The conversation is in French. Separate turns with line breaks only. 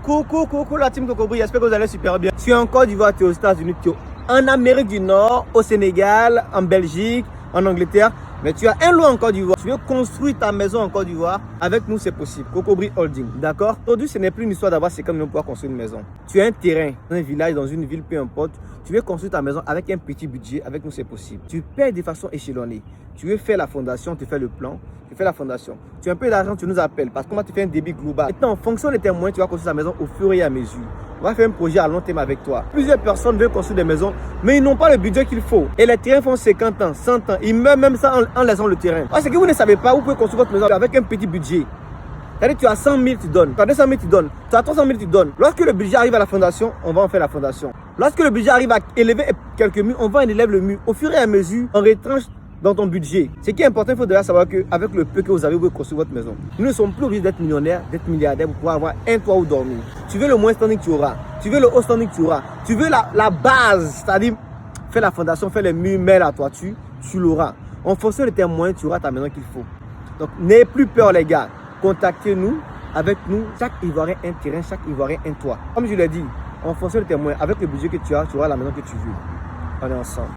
Coucou la team Cocobri, j'espère que vous allez super bien. Tu es en Côte d'Ivoire, tu es aux États-Unis, tu es en Amérique du Nord, au Sénégal, en Belgique, en Angleterre. Mais tu as un lot en Côte d'Ivoire. Tu veux construire ta maison en Côte d'Ivoire. Avec nous, c'est possible. Cocobri Holding, d'accord? Aujourd'hui, ce n'est plus une histoire d'avoir 50 millions pour construire une maison. Tu as un terrain dans un village, dans une ville, peu importe. Tu veux construire ta maison avec un petit budget. Avec nous, c'est possible. Tu paies de façon échelonnée. Tu veux faire la fondation, tu fais le plan, tu fais la fondation. Tu as un peu d'argent, tu nous appelles parce qu'on va te faire un débit global. Maintenant, en fonction de tes moyens, tu vas construire ta maison au fur et à mesure. On va faire un projet à long terme avec toi. Plusieurs personnes veulent construire des maisons, mais ils n'ont pas le budget qu'il faut. Et les terrains font 50 ans, 100 ans. Ils meurent même ça en laissant le terrain. Parce que vous ne savez pas, vous pouvez construire votre maison avec un petit budget. C'est-à-dire tu as 100 000, tu donnes. Tu as 200 000, tu donnes. Tu as 300 000, tu donnes. Lorsque le budget arrive à la fondation, on va en faire la fondation. Lorsque le budget arrive à élever quelques murs, on va en élever le mur. Au fur et à mesure, on retranche dans ton budget. Ce qui est important, il faut déjà savoir qu'avec le peu que vous avez, vous pouvez construire votre maison. Nous ne sommes plus obligés d'être millionnaires, d'être milliardaires pour pouvoir avoir un toit où dormir. Tu veux le moins standing, tu auras. Tu veux le haut standing, tu auras. Tu veux la base, c'est-à-dire faire la fondation, faire les murs, mettre la toiture, tu l'auras. En fonction de tes moyens, tu auras ta maison qu'il faut. Donc, n'ayez plus peur, les gars. Contactez-nous. Avec nous, chaque Ivoirien un terrain, chaque Ivoirien un toit. Comme je l'ai dit, en fonction de tes moyens, avec le budget que tu as, tu auras la maison que tu veux. On est ensemble.